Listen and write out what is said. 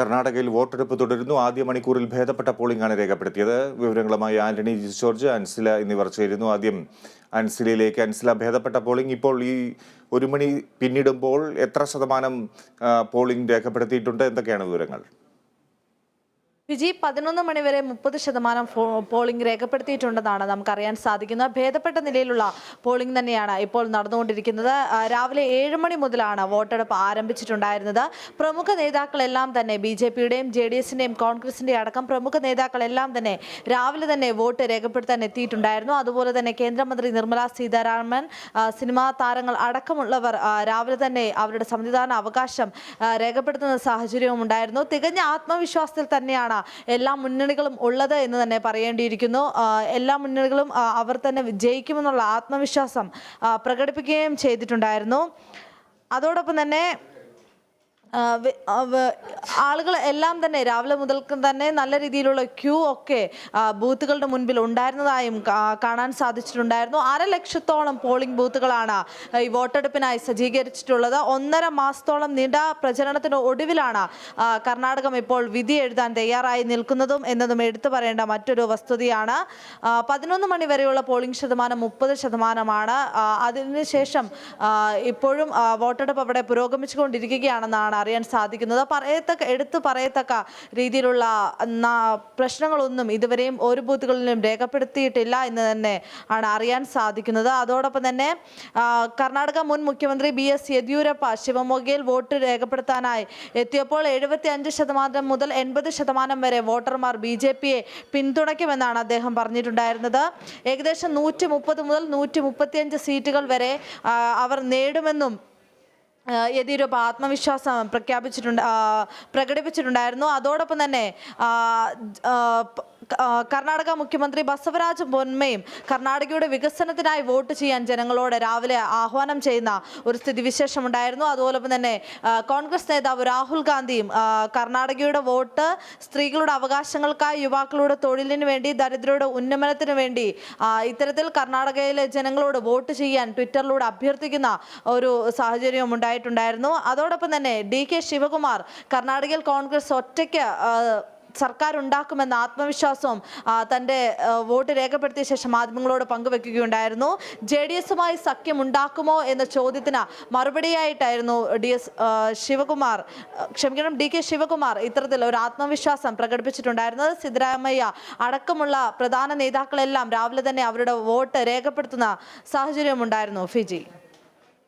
കർണാടകയിൽ വോട്ടെടുപ്പ് തുടരുന്നു. ആദ്യ മണിക്കൂറിൽ ഭേദപ്പെട്ട പോളിംഗാണ് രേഖപ്പെടുത്തിയത്. വിവരങ്ങളുമായി ആന്റണി ജോർജ്, അൻസില എന്നിവർ ചേരുന്നു. ആദ്യം അൻസിലയിലേക്ക്. അൻസില, ഭേദപ്പെട്ട പോളിംഗ് ഇപ്പോൾ ഈ 1 മണി പിന്നിടുമ്പോൾ എത്ര ശതമാനം പോളിംഗ് രേഖപ്പെടുത്തിയിട്ടുണ്ട്? എന്തൊക്കെയാണ് വിവരങ്ങൾ? വിജി, 11 മണി വരെ 30% പോളിംഗ് രേഖപ്പെടുത്തിയിട്ടുണ്ടെന്നാണ് നമുക്കറിയാൻ സാധിക്കുന്നത്. ഭേദപ്പെട്ട നിലയിലുള്ള പോളിംഗ് തന്നെയാണ് ഇപ്പോൾ നടന്നുകൊണ്ടിരിക്കുന്നത്. രാവിലെ 7 മണി മുതലാണ് വോട്ടെടുപ്പ് ആരംഭിച്ചിട്ടുണ്ടായിരുന്നത്. പ്രമുഖ നേതാക്കളെല്ലാം തന്നെ BJP-യുടെയും JDS-ന്റെയും കോൺഗ്രസിന്റെയും അടക്കം പ്രമുഖ നേതാക്കളെല്ലാം തന്നെ രാവിലെ തന്നെ വോട്ട് രേഖപ്പെടുത്താൻ എത്തിയിട്ടുണ്ടായിരുന്നു. അതുപോലെ തന്നെ കേന്ദ്രമന്ത്രി നിർമ്മല സീതാരാമൻ, സിനിമാ താരങ്ങൾ അടക്കമുള്ളവർ രാവിലെ തന്നെ അവരുടെ സമ്മതിദാന അവകാശം രേഖപ്പെടുത്തുന്ന സാഹചര്യവും ഉണ്ടായിരുന്നു. തികഞ്ഞ ആത്മവിശ്വാസത്തിൽ തന്നെയാണ് എല്ലാ മുന്നണികളും ഉള്ളത് എന്ന് തന്നെ പറയേണ്ടിയിരിക്കുന്നു. എല്ലാ മുന്നണികളും അവർ തന്നെ വിജയിക്കുമെന്നുള്ള ആത്മവിശ്വാസം പ്രകടിപ്പിക്കുകയും ചെയ്തിട്ടുണ്ടായിരുന്നു. അതോടൊപ്പം തന്നെ ആളുകൾ എല്ലാം തന്നെ രാവിലെ മുതൽക്ക് തന്നെ നല്ല രീതിയിലുള്ള ക്യൂ ഒക്കെ ബൂത്തുകളുടെ മുൻപിൽ ഉണ്ടായിരുന്നതായും കാണാൻ സാധിച്ചിട്ടുണ്ടായിരുന്നു. 1.5 ലക്ഷത്തോളം പോളിംഗ് ബൂത്തുകളാണ് ഈ വോട്ടെടുപ്പിനായി സജ്ജീകരിച്ചിട്ടുള്ളത്. 1.5 മാസത്തോളം നീണ്ട പ്രചരണത്തിന് ഒടുവിലാണ് കർണാടകം ഇപ്പോൾ വിധി എഴുതാൻ തയ്യാറായി നിൽക്കുന്നതും എന്നതും എടുത്തു പറയേണ്ട മറ്റൊരു വസ്തുതയാണ്. 11 മണി വരെയുള്ള പോളിംഗ് ശതമാനം 30%. അതിനുശേഷം ഇപ്പോഴും വോട്ടെടുപ്പ് അവിടെ പുരോഗമിച്ചുകൊണ്ടിരിക്കുകയാണെന്നാണ് അറിയാൻ സാധിക്കുന്നത്. എടുത്തു പറയത്തക്ക രീതിയിലുള്ള പ്രശ്നങ്ങളൊന്നും ഇതുവരെയും ഒരു ബൂത്തുകളിലും രേഖപ്പെടുത്തിയിട്ടില്ല എന്ന് തന്നെ ആണ് അറിയാൻ സാധിക്കുന്നത്. അതോടൊപ്പം തന്നെ കർണാടക മുൻ മുഖ്യമന്ത്രി BS യെദ്യൂരപ്പ ശിവമോഗയിൽ വോട്ട് രേഖപ്പെടുത്താനായി എത്തിയപ്പോൾ 75% മുതൽ 80% വരെ വോട്ടർമാർ BJP-യെ പിന്തുണയ്ക്കുമെന്നാണ് അദ്ദേഹം പറഞ്ഞിട്ടുണ്ടായിരുന്നത്. ഏകദേശം 130 മുതൽ 135 സീറ്റുകൾ വരെ അവർ നേടുമെന്നും യെദ്യൂരപ്പ ആത്മവിശ്വാസം പ്രകടിപ്പിച്ചിട്ടുണ്ടായിരുന്നു. അതോടൊപ്പം തന്നെ കർണാടക മുഖ്യമന്ത്രി ബസവരാജ് ബൊമ്മയും കർണാടകയുടെ വികസനത്തിനായി വോട്ട് ചെയ്യാൻ ജനങ്ങളോട് രാവിലെ ആഹ്വാനം ചെയ്യുന്ന ഒരു സ്ഥിതിവിശേഷം ഉണ്ടായിരുന്നു. അതോടൊപ്പം തന്നെ കോൺഗ്രസ് നേതാവ് രാഹുൽ ഗാന്ധിയും കർണാടകയുടെ വോട്ട് സ്ത്രീകളുടെ അവകാശങ്ങൾക്കായി, യുവാക്കളുടെ തൊഴിലിന് വേണ്ടി, ദരിദ്രരുടെ ഉന്നമനത്തിന് വേണ്ടി ഇത്തരത്തിൽ കർണാടകയിലെ ജനങ്ങളോട് വോട്ട് ചെയ്യാൻ ട്വിറ്ററിലൂടെ അഭ്യർത്ഥിക്കുന്ന ഒരു സാഹചര്യവും ഉണ്ടായിട്ടുണ്ടായിരുന്നു. അതോടൊപ്പം തന്നെ DK ശിവകുമാർ കർണാടകയിൽ കോൺഗ്രസ് ഒറ്റയ്ക്ക് സർക്കാർ ഉണ്ടാക്കുമെന്ന ആത്മവിശ്വാസവും തൻ്റെ വോട്ട് രേഖപ്പെടുത്തിയ ശേഷം മാധ്യമങ്ങളോട് പങ്കുവെക്കുകയുണ്ടായിരുന്നു. JDS-യുമായി സഖ്യം ഉണ്ടാക്കുമോ എന്ന ചോദ്യത്തിന് മറുപടിയായിട്ടായിരുന്നു DK ശിവകുമാർ ഇത്തരത്തിൽ ഒരു ആത്മവിശ്വാസം പ്രകടിപ്പിച്ചിട്ടുണ്ടായിരുന്നത്. സിദ്ധരാമയ്യ അടക്കമുള്ള പ്രധാന നേതാക്കളെല്ലാം രാവിലെ തന്നെ അവരുടെ വോട്ട് രേഖപ്പെടുത്തുന്ന സാഹചര്യമുണ്ടായിരുന്നു. ഫിജി.